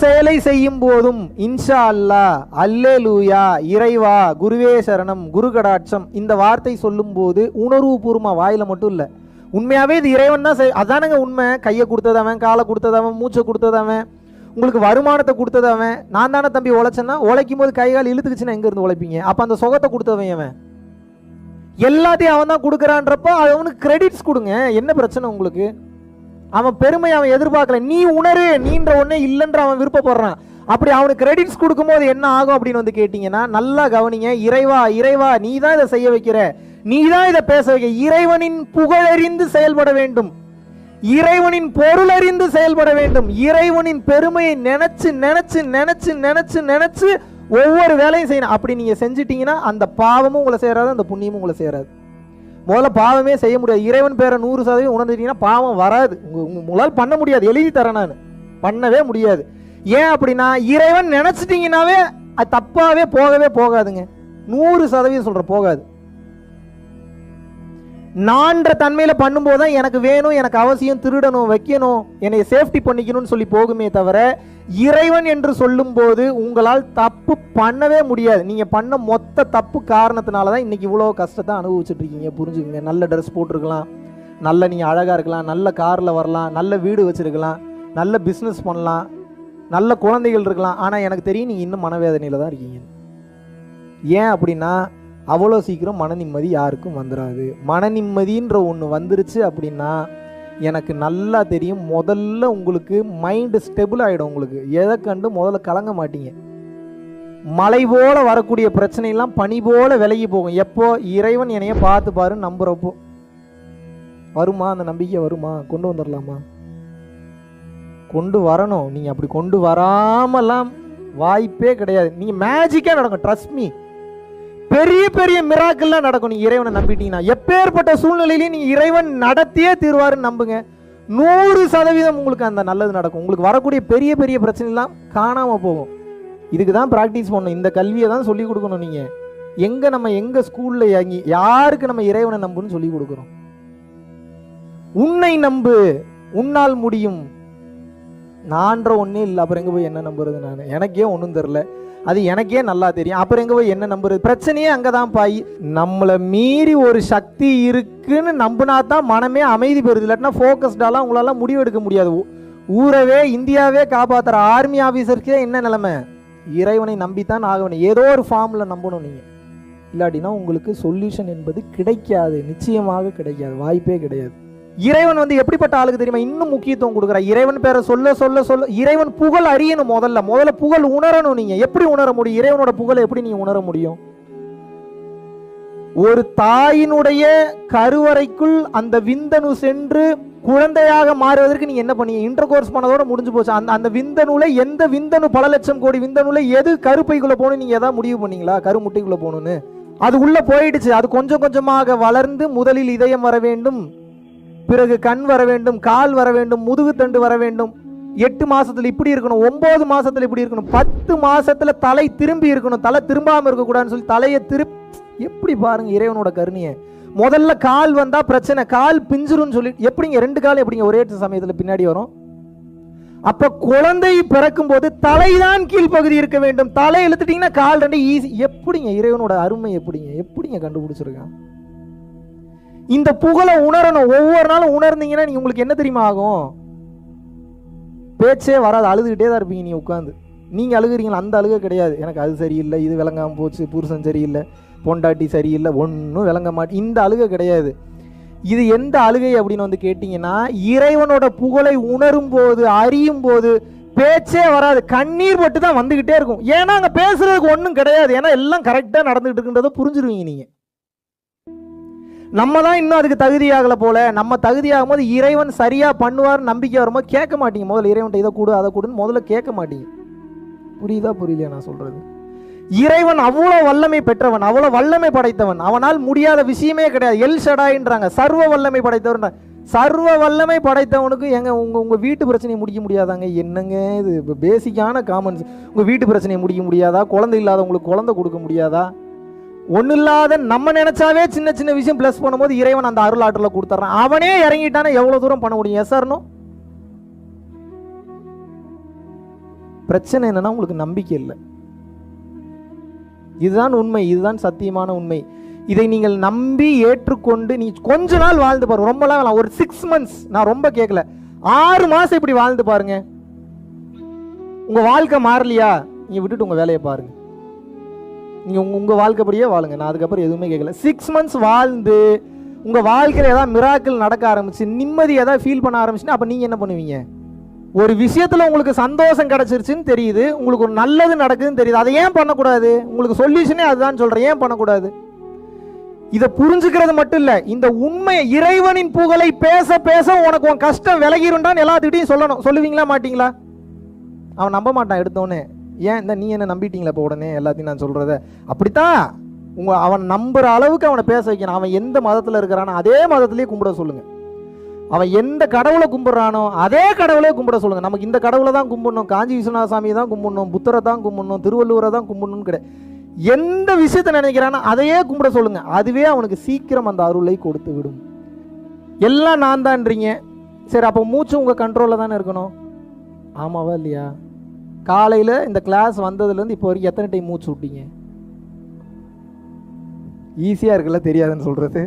செயலை செய்யும் போதும் இன்ஷா அல்லாஹ், அல்லேலூயா, இறைவா, குருவே சரணம், குரு கடாட்சம் இந்த வார்த்தை சொல்லும் போது உணர்வு பூர்வமா வாயில மட்டும் இல்ல, உண்மையாவே இது இறைவன் தான் அதானுங்க உண்மை. கையை கொடுத்ததவன், காலை கொடுத்ததவன், மூச்சை கொடுத்ததவன், உங்களுக்கு வருமானத்தை கொடுத்ததவன். நான் தானே தம்பி உழைச்சேன்னா, உழைக்கும் போது கை கால் இழுத்துக்குச்சுன்னா எங்க இருந்து உழைப்பீங்க? அப்ப அந்த சுகத்தை கொடுத்தவன் அவன், எல்லாத்தையும் அவன் தான் கொடுக்குறான்றப்ப அவனுக்கு கிரெடிட்ஸ் கொடுங்க. என்ன பிரச்சனை உங்களுக்கு? அவன் பெருமை அவன் எதிர்பார்க்கல, நீ உணரு, நீன்ற ஒன்னே இல்லைன்ற அவன் விருப்பப்படுறான். அப்படி அவனுக்கு கிரெடிட்ஸ் கொடுக்கும்போது என்ன ஆகும் அப்படின்னு வந்து கேட்டீங்கன்னா, நல்லா கவனிங்க. இறைவா, இறைவா, நீ தான் இதை செய்ய வைக்கிற, நீ தான் இதை பேச வைக்க. இறைவனின் புகழறிந்து செயல்பட வேண்டும், இறைவனின் பொருள் அறிந்து செயல்பட வேண்டும். இறைவனின் பெருமையை நினைச்சு நினைச்சு நினைச்சு நினைச்சு நினைச்சு ஒவ்வொரு வேலையும் செய்யணும். அப்படி நீங்க செஞ்சிட்டீங்கன்னா அந்த பாவமும் உங்களை சேராது, அந்த புண்ணியமும் உங்களை சேராது. முதல்ல பாவமே செய்ய முடியாது. இறைவன் பேரை 100% உணர்ந்துட்டீங்கன்னா பாவம் வராது. உங்களால் பண்ண முடியாது, எழுதி தரேன் நான், பண்ணவே முடியாது. ஏன் அப்படின்னா இறைவன் நினைச்சிட்டீங்கன்னாவே அது தப்பாவே போகவே போகாதுங்க. 100% சொல்ற போகாது. நான்ற தன்மையில பண்ணும்போது தான் எனக்கு வேணும், எனக்கு அவசியம், திருடணும், வைக்கணும், என்னை சேஃப்டி பண்ணிக்கணும்னு சொல்லி போகுமே தவிர, இறைவன் என்று சொல்லும் போது உங்களால் தப்பு பண்ணவே முடியாது. நீங்க பண்ண மொத்த தப்பு காரணத்தினால தான் இன்னைக்கு இவ்வளோ கஷ்டத்தை அனுபவிச்சுட்டு இருக்கீங்க. புரிஞ்சுக்கங்க. நல்ல ட்ரெஸ் போட்டிருக்கலாம், நல்ல நீங்க அழகா இருக்கலாம், நல்ல கார்ல வரலாம், நல்ல வீடு வச்சிருக்கலாம், நல்ல பிஸ்னஸ் பண்ணலாம், நல்ல குழந்தைகள் இருக்கலாம். ஆனால் எனக்கு தெரியும் நீங்கள் இன்னும் மனவேதனையில் தான் இருக்கீங்க. ஏன் அப்படின்னா அவ்வளோ சீக்கிரம் மன நிம்மதி யாருக்கும் வந்துடாது. மன நிம்மதின்ற ஒன்று வந்துருச்சு அப்படின்னா எனக்கு நல்லா தெரியும், முதல்ல உங்களுக்கு மைண்டு ஸ்டெபிள் ஆகிடும். உங்களுக்கு எதை கண்டு முதல்ல கலங்க மாட்டீங்க. மலை போல வரக்கூடிய பிரச்சனையெல்லாம் பனி போல விலகி போகும். எப்போ? இறைவன் என்னைய பார்த்து பாருன்னு நம்புறப்போ. வருமா அந்த நம்பிக்கை? வருமா? கொண்டு வந்துடலாமா? கொண்டு வரணும். நீங்கள் அப்படி கொண்டு வராமலாம் வாய்ப்பே கிடையாது. நீங்கள் மேஜிக்காக நடக்கும். ட்ரஸ்ட் மீ, பெரிய பெரிய மிராக்கள்லாம் நடக்கும் நீங்கள் இறைவனை நம்பிட்டீங்கன்னா. எப்பேற்பட்ட சூழ்நிலையிலையும் நீங்கள் இறைவன் நடத்தியே தீர்வாருன்னு நம்புங்க. 100% உங்களுக்கு அந்த நல்லது நடக்கும். உங்களுக்கு வரக்கூடிய பெரிய பெரிய பிரச்சனைலாம் காணாமல் போகும். இதுக்கு தான் ப்ராக்டிஸ் பண்ணணும். இந்த கல்வியை தான் சொல்லிக் கொடுக்கணும். நீங்கள் எங்கே நம்ம எங்கே ஸ்கூலில் யாருக்கு நம்ம இறைவனை நம்புன்னு சொல்லி கொடுக்குறோம்? உன்னை நம்பு, உன்னால் முடியும். நான்ற ஒன்றே இல்லை, அப்புறம் எங்கே போய் என்ன நம்புறது? நான் எனக்கே ஒன்றும் தெரில, அது எனக்கே நல்லா தெரியும், அப்புறம் எங்கே போய் என்ன நம்புறது? பிரச்சனையே அங்கே தான் பாய். நம்மளை மீறி ஒரு சக்தி இருக்குன்னு நம்பினா தான் மனமே அமைதி பெறுது. இல்லாட்டினா ஃபோக்கஸ்டாலாம் உங்களால முடிவு எடுக்க முடியாது. ஊரவே இந்தியாவே காப்பாற்றுற ஆர்மி ஆஃபீஸருக்கே என்ன நிலைமை? இறைவனை நம்பித்தான் ஆகணும். ஏதோ ஒரு ஃபார்மில் நம்பணும் நீங்கள். இல்லாட்டினா உங்களுக்கு சொல்யூஷன் என்பது கிடைக்காது, நிச்சயமாக கிடைக்காது, வாய்ப்பே கிடையாது. இறைவன் வந்து எப்படிப்பட்ட ஆளுக்கு தெரியுமா இன்னும் முக்கியத்துவம் கொடுக்குற? இறைவன் பேரை சொல்ல சொல்ல சொல்ல இறைவன் புகழ் அறியணும். முதல்ல புகழ் உணரணும். நீங்க எப்படி உணர முடியும்? இறைவனோட புகழை எப்படி நீங்க உணர முடியும்? ஒரு தாயினுடைய கருவறைக்குள் அந்த விந்தணு சென்று குழந்தையாக மாறுவதற்கு நீங்க என்ன பண்ணீங்க? இன்டர் கோர்ஸ் பண்ணதோட முடிஞ்சு போச்சு. அந்த விந்தணுல எந்த விந்தணு, பல லட்சம் கோடி விந்தணுல எது கருப்பைக்குள்ள போகணும் நீங்க ஏதாவது முடிவு பண்ணீங்களா? கருமுட்டைக்குள்ள போகணும்னு அது உள்ள போயிடுச்சு. அது கொஞ்சம் கொஞ்சமாக வளர்ந்து முதலில் இதயம் வர வேண்டும், பிறகு கண் வர வேண்டும், கால் வர வேண்டும், முதுகு தண்டு வர வேண்டும். 8 மாசத்துல இப்படி இருக்கணும், 9 மாசத்துல இப்படி இருக்கணும், 10 மாசத்துல தலை திரும்பி இருக்கணும், தலை திரும்பாம இருக்கக்கூடாதுன்னு சொல்லி தலையை எப்படி பாருங்க இறைவனோட கருணையை. முதல்ல கால் வந்தா பிரச்சனை, கால் பிஞ்சிரும் சொல்லி எப்படிங்க 2 கால் எப்படிங்க ஒரே சமயத்துல பின்னாடி வரும்? அப்ப குழந்தை பிறக்கும் போது தலைதான் கீழ்ப்பகுதி இருக்க வேண்டும். தலை இழுத்துட்டீங்கன்னா கால் 2 ஈஸி. எப்படிங்க இறைவனோட அருமை எப்படிங்க கண்டுபிடிச்சிருக்கான்? இந்த புகழை உணரணும். ஒவ்வொரு நாளும் உணர்ந்தீங்கன்னா நீங்க உங்களுக்கு என்ன தெரியுமா ஆகும்? பேச்சே வராது, அழுதுகிட்டே தான் இருப்பீங்க. நீ உட்காந்து நீங்க அழுகுறீங்களா? அந்த அழுகை கிடையாது. எனக்கு அது சரியில்லை, இது விளங்காம போச்சு, புருஷன் சரியில்லை, பொண்டாட்டி சரியில்லை, ஒன்றும் விளங்க மாட்டேன், இந்த அழுகை கிடையாது. இது எந்த அழுகை அப்படின்னு வந்து கேட்டீங்கன்னா, இறைவனோட புகழை உணரும் போது, அறியும் போது பேச்சே வராது, கண்ணீர் பட்டு தான் வந்துகிட்டே இருக்கும். ஏன்னா அங்க பேசுறதுக்கு ஒன்றும் கிடையாது. ஏன்னா எல்லாம் கரெக்டா நடந்துகிட்டு இருக்குன்றதை புரிஞ்சிருவீங்க நீங்க. நம்ம தான் இன்னும் அதுக்கு தகுதியாகல போல. நம்ம தகுதியாகும் போது இறைவன் சரியா பண்ணுவார் நம்பிக்கை வரும்போது கேட்க மாட்டீங்க. முதல்ல இறைவன் இதை கூடு அதை கூடுன்னு முதல்ல கேட்க மாட்டீங்க. புரியுதா புரியலையா நான் சொல்றது? இறைவன் அவ்வளோ வல்லமை பெற்றவன், அவ்வளோ வல்லமை படைத்தவன். அவனால் முடியாத விஷயமே கிடையாது. எல் ஷடாயின்றாங்க, சர்வ வல்லமை படைத்தவன். சர்வ வல்லமை படைத்தவனுக்கு எங்க உங்க வீட்டு பிரச்சனையை முடிக்க முடியாதாங்க? என்னங்க இது பேசிக்கான காமன்ஸ். உங்க வீட்டு பிரச்சனையை முடிக்க முடியாதா? குழந்தை இல்லாதவங்களுக்கு குழந்தை கொடுக்க முடியாதா? ஒன்றும் இல்லாத நம்ம நினைச்சாவே சின்ன சின்ன விஷயம் பிளஸ் பண்ணும்போது இறைவன் அந்த அருள் ஆற்றலை கொடுத்துட்றான். அவனே இறங்கிட்டானே எவ்வளவு தூரம் பண்ண முடியும்? Yes or no? பிரச்சனை என்னன்னா உங்களுக்கு நம்பிக்கை இல்லை. இதுதான் உண்மை, இதுதான் சத்தியமான உண்மை. இதை நீங்கள் நம்பி ஏற்றுக்கொண்டு நீ கொஞ்ச நாள் வாழ்ந்து பாருங்க. ரொம்பலாம் வேணாம், ஒரு 6 months, நான் ரொம்ப கேட்கல, 6 மாசம் இப்படி வாழ்ந்து பாருங்க. உங்க வாழ்க்கை மாறலையா, நீங்க விட்டுட்டு உங்க வேலையை பாருங்க. நீங்க உங்க வாழ்க்கைப்படியே வாழுங்க. நான் அதுக்கப்புறம் எதுவுமே கேட்கல. 6 months வாழ்ந்து உங்க வாழ்க்கையில ஏதாவது மிராக்கிள் நடக்க ஆரம்பிச்சு, நிம்மதி ஏதாவது ஃபீல் பண்ண ஆரம்பிச்சுன்னா அப்ப நீங்க என்ன பண்ணுவீங்க? ஒரு விஷயத்துல உங்களுக்கு சந்தோஷம் கிடைச்சிருச்சுன்னு தெரியுது, உங்களுக்கு ஒரு நல்லது நடக்குதுன்னு தெரியுது, அதை ஏன் பண்ணக்கூடாது? உங்களுக்கு சொல்யூஷனே அதுதான் சொல்றேன், ஏன் பண்ணக்கூடாது? இதை புரிஞ்சுக்கிறது மட்டும் இல்ல, இந்த உண்மை இறைவனின் புகழை பேச பேச உனக்கு உன் கஷ்டம் விலகிருண்டான்னு எல்லாத்துக்கிட்டையும் சொல்லணும். சொல்லுவீங்களா மாட்டீங்களா? அவன் நம்ப மாட்டான் எடுத்தோன்னே. ஏன் இந்த நீ என்ன நம்பிட்டீங்களா இப்போ உடனே எல்லாத்தையும் நான் சொல்றத? அப்படித்தான் அவன் நம்புற அளவுக்கு அவனை பேச வைக்கணும். அவன் எந்த மதத்தில் இருக்கிறானோ அதே மதத்திலேயே கும்பிட சொல்லுங்க. அவன் எந்த கடவுளை கும்பிட்றானோ அதே கடவுளே கும்பிட சொல்லுங்க. நமக்கு இந்த கடவுளை தான் கும்பிடணும், காஞ்சி விஸ்வநாத சாமியை தான் கும்பிடணும், புத்தரை தான் கும்பிடணும், திருவள்ளுவரை தான் கும்பிடணும்னு கிடையாது. எந்த விஷயத்தை நினைக்கிறானோ அதையே கும்பிட சொல்லுங்க. அதுவே அவனுக்கு சீக்கிரம் அந்த அருளை கொடுத்து விடும். எல்லாம் நான் தான்றீங்க, சரி அப்போ மூச்சு உங்க கண்ட்ரோலில் தானே இருக்கணும். ஆமாவா இல்லையா? காலையில் இந்த கிளாஸ் வந்ததுலேருந்து இப்போ வரைக்கும் எத்தனை டைம் மூச்சு விட்டீங்க? ஈஸியாக இருக்குல்ல தெரியாதுன்னு சொல்றது.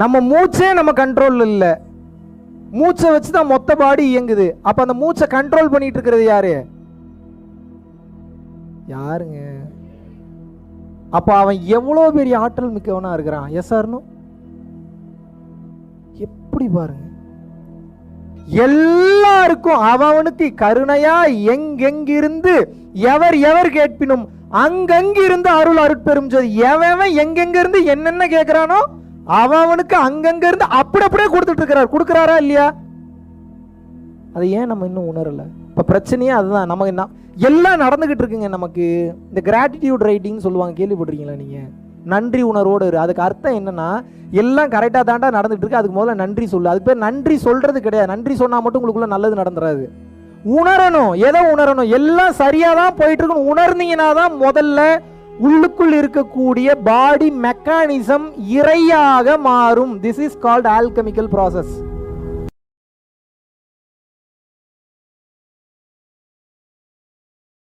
நம்ம மூச்சே நம்ம கண்ட்ரோல் இல்லை, மூச்சை வச்சு தான் மொத்த பாடி இயங்குது. அப்ப அந்த மூச்சை கண்ட்ரோல் பண்ணிட்டு இருக்கிறது யாரு? யாருங்க? அப்ப அவன் எவ்வளவு பெரிய ஆற்றல் மிக்கவனா இருக்கிறான். எஸ் ஆர்னோ? எப்படி பாருங்க, எல்லாருக்கும் அவனுக்கு கருணையா எங்கெங்கிருந்து எவர் எவர் கேட்பினும் அங்கங்கிருந்து அருள் அருட்பெரும் ஜோதி. எவன் எங்கெங்க இருந்து என்னென்ன கேட்கிறானோ அவனுக்கு அங்கங்க இருந்து அப்படியே கொடுத்துட்டு இருக்கிறார். கொடுக்கிறாரா இல்லையா? அதை ஏன் நம்ம இன்னும் உணரல? இப்ப பிரச்சனையே அதுதான். நமக்கு என்ன எல்லாம் நடந்துகிட்டு இருக்குங்க. நமக்கு இந்த கிராட்டிடியூட் ரைட்டிங் சொல்லுவாங்க, கேள்விப்பட்டிருக்கீங்களா நீங்க? நன்றி உணர்வோடு இரு. அதுக்கு அர்த்தம் என்னன்னா, எல்லாம் கரெக்டா தாண்டா நடந்துட்டு இருக்கு, அதுக்கு முதல்ல நன்றி சொல்லு. அதுக்கு பேர் நன்றி சொல்றது கிடையாது. நன்றி சொன்னா மட்டும் உங்களுக்குள்ள நல்லது நடந்துறாது. உணரணும். எதை உணரணும்? எல்லாம் சரியா தான் போயிட்டு இருக்குன்னு உணர்ந்தீங்கன்னா தான் முதல்ல உள்ளுக்குள் இருக்கக்கூடிய பாடி மெக்கானிசம் இறையாக மாறும். This is called alchemical process.